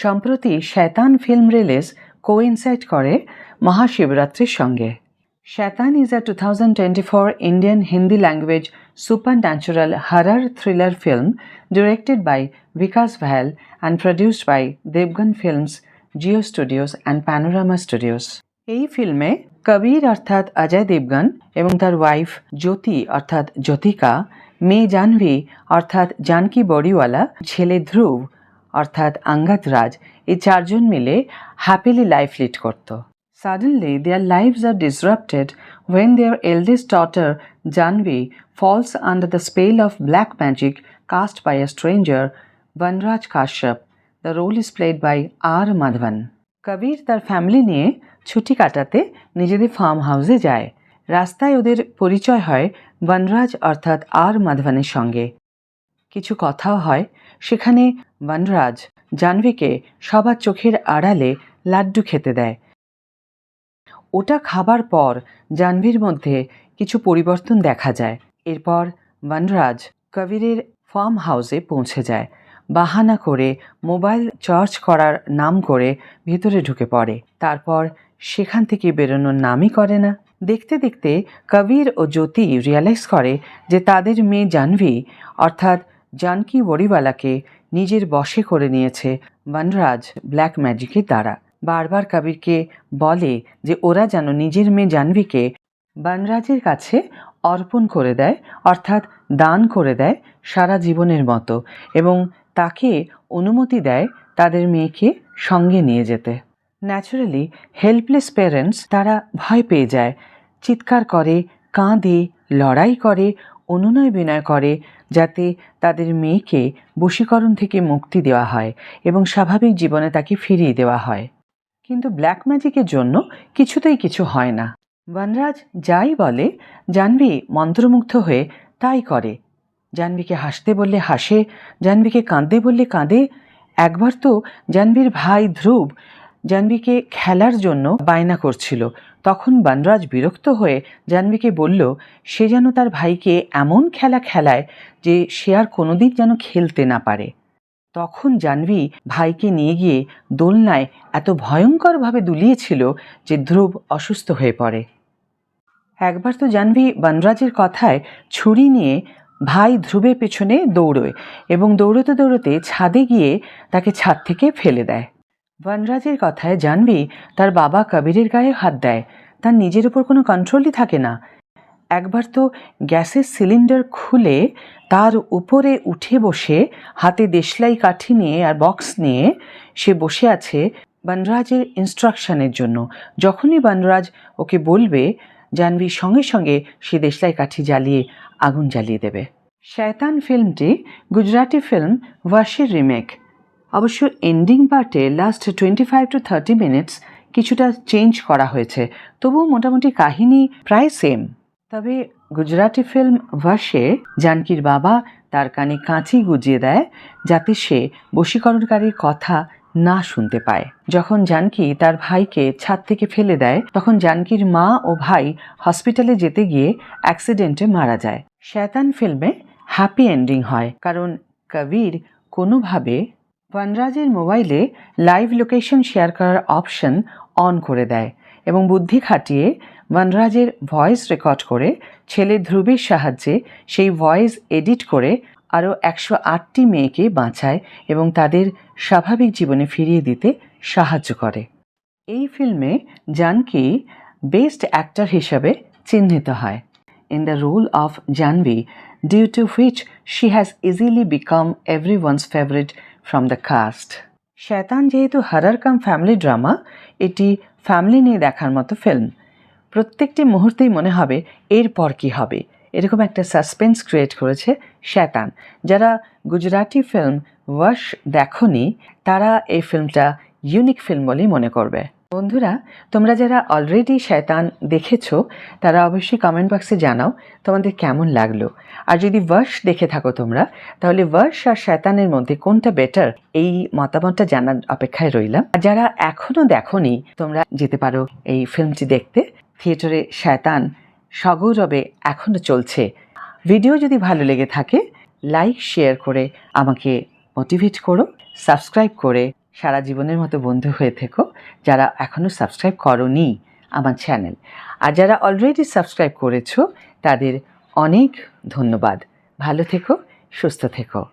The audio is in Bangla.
সম্প্রতি শয়তান ফিল্ম রিলিজ কোইনসাইড করে মহাশিবরাত্রির সঙ্গে। শয়তান is a 2024 Indian Hindi language supernatural horror thriller film directed by Vikas Vahel and produced by Devgan Films, Jio Studios and Panorama Studios. এই ফিল্মে কবির অর্থাৎ অজয় দেবগন এবং তার ওয়াইফ জ্যোতি অর্থাৎ জ্যোতিকা, মেয়ে জাহ্নবী অর্থাৎ জানকী বড়িওয়ালা, ছেলে ধ্রুব অর্থাৎ আঙ্গাদ রাজ, এই চারজন মিলে হ্যাপিলি লাইফ লিড করত। Suddenly, their lives are disrupted when their eldest daughter, Janvi, falls under the spell of black magic cast by a stranger, Vanraj Kashyap. The role is played by R. Madhavan. কবির তার ফ্যামিলি নিয়ে ছুটি কাটাতে নিজেদের ফার্ম হাউসে যায়। রাস্তায় ওদের পরিচয় হয় বনরাজ অর্থাৎ আর মাধবানের সঙ্গে। কিছু কথাও হয়। সেখানে বনরাজ জাহ্নবীকে সবার চোখের আড়ালে লাড্ডু খেতে দেয়। ওটা খাবার পর জাহ্নবীর মধ্যে কিছু পরিবর্তন দেখা যায়। এরপর বনরাজ কবিরের ফার্ম হাউসে পৌঁছে যায়। বাহানা করে মোবাইল চার্জ করার নাম করে ভিতরে ঢুকে পড়ে। তারপর সেখান থেকে বেরোনোর নামই করে না। দেখতে দেখতে কবির ও জ্যোতি রিয়ালাইজ করে যে তাদের মেয়ে জাহ্নবী অর্থাৎ জানকী বড়িওয়ালাকে নিজের বশে করে নিয়েছে বনরাজ ব্ল্যাক ম্যাজিকের দ্বারা। বারবার কবিরকে বলে যে ওরা যেন নিজের মেয়ে জাহ্নবীকে বনরাজের কাছে অর্পণ করে দেয়, অর্থাৎ দান করে দেয় সারা জীবনের মতো, এবং তাকে অনুমতি দেয় তাদের মেয়েকে সঙ্গে নিয়ে যেতে। ন্যাচারালি হেল্পলেস প্যারেন্টস তারা ভয় পেয়ে যায়, চিৎকার করে, কাঁদে, লড়াই করে, অনুনয় বিনয় করে যাতে তাদের মেয়েকে বশীকরণ থেকে মুক্তি দেওয়া হয় এবং স্বাভাবিক জীবনে তাকে ফিরিয়ে দেওয়া হয়। কিন্তু ব্ল্যাক ম্যাজিকের জন্য কিছুতেই কিছু হয় না। বনরাজ যাই বলে জাহ্নবী মন্ত্রমুগ্ধ হয়ে তাই করে। জাহ্নবীকে হাসতে বললে হাসে, জাহ্নবীকে কাঁদতে বললে কাঁদে। একবার তো জাহ্নবীর ভাই ধ্রুব জাহ্নবীকে খেলার জন্য বায়না করছিল। তখন বনরাজ বিরক্ত হয়ে জাহ্নবীকে বলল সে যেন তার ভাইকে এমন খেলা খেলায় যে সে আর কোনোদিন যেন খেলতে না পারে। তখন জাহ্নবী ভাইকে নিয়ে গিয়ে দোলনায় এত ভয়ঙ্করভাবে দুলিয়েছিল যে ধ্রুব অসুস্থ হয়ে পড়ে। একবার তো জাহ্নবী বনরাজের কথায় ছুরি নিয়ে ভাই ধ্রুবের পেছনে দৌড়োয় এবং দৌড়তে দৌড়তে ছাদে গিয়ে তাকে ছাদ থেকে ফেলে দেয়। বনরাজের কথায় জাহ্নবী তার বাবা কবিরের গায়ে হাত দেয়। তার নিজের উপর কোনো কন্ট্রোলই থাকে না। একবার তো গ্যাসের সিলিন্ডার খুলে তার উপরে উঠে বসে হাতে দেশলাই কাঠি নিয়ে আর বক্স নিয়ে সে বসে আছে বনরাজের ইনস্ট্রাকশনের জন্য। যখনই বনরাজ ওকে বলবে জাহ্নবী সঙ্গে সঙ্গে সে দেশলাই কাঠি জ্বালিয়ে আগুন জ্বালিয়ে দেবে। শয়তান ফিল্মটি গুজরাটি ফিল্ম ওয়াশের রিমেক। অবশ্য এন্ডিং পার্টে লাস্ট 25 to 30 মিনিটস কিছুটা চেঞ্জ করা হয়েছে, তবুও মোটামুটি কাহিনী প্রায় সেম। তবে গুজরাটি ফিল্ম ওয়াশে জানকীর বাবা তার কানে কাঁচি গুজিয়ে দেয় যাতে সে বশীকরণকারীর কথা না শুনতে পায়। যখন জানকী তার ভাইকে ছাদ থেকে ফেলে দেয় তখন জানকীর মা ও ভাই হসপিটালে যেতে গিয়ে অ্যাক্সিডেন্টে মারা যায়। শয়তান ফিল্মে হ্যাপি এন্ডিং হয় কারণ কবির কোনোভাবে বনরাজের মোবাইলে লাইভ লোকেশন শেয়ার করার অপশন অন করে দেয় এবং বুদ্ধি খাটিয়ে বনরাজের ভয়েস রেকর্ড করে ছেলে ধ্রুবের সাহায্যে সেই ভয়েস এডিট করে আরও 108টি মেয়েকে বাঁচায় এবং তাদের স্বাভাবিক জীবনে ফিরিয়ে দিতে সাহায্য করে। এই ফিল্মে জানকী বেস্ট অ্যাক্টর হিসাবে চিহ্নিত হয়। In the role of Janvi, due to which she has easily become everyone's favorite from the cast. শয়তান যেহেতু হরর কাম ফ্যামিলি ড্রামা, এটি ফ্যামিলি নিয়ে দেখার মতো ফিল্ম। প্রত্যেকটি মুহূর্তেই মনে হবে এরপর কী হবে, এরকম একটা সাসপেন্স ক্রিয়েট করেছে শয়তান। যারা গুজরাটি ফিল্ম ওয়াশ দেখোনি তারা এই ফিল্মটা ইউনিক ফিল্ম বলেই মনে করবে। বন্ধুরা, তোমরা যারা অলরেডি শয়তান দেখেছো তারা অবশ্যই কমেন্ট বক্সে জানাও তোমাদের কেমন লাগলো। আর যদি ওয়াশ দেখে থাকো তোমরা, তাহলে ওয়াশ আর শয়তানের মধ্যে কোনটা বেটার এই মতামতটা জানার অপেক্ষায় রইলাম। আর যারা এখনও দেখোনি তোমরা যেতে পারো এই ফিল্মটি দেখতে। থিয়েটারে শয়তান সগৌরবে এখনও চলছে। ভিডিও যদি ভালো লেগে থাকে লাইক শেয়ার করে আমাকে মোটিভেট করো, সাবস্ক্রাইব করে সারা জীবনের মতো বন্ধু হয়ে থেকো যারা এখনও সাবস্ক্রাইব করোনি আমার চ্যানেল। আর যারা অলরেডি সাবস্ক্রাইব করেছো তাদের অনেক ধন্যবাদ। ভালো থেকো, সুস্থ থেকো।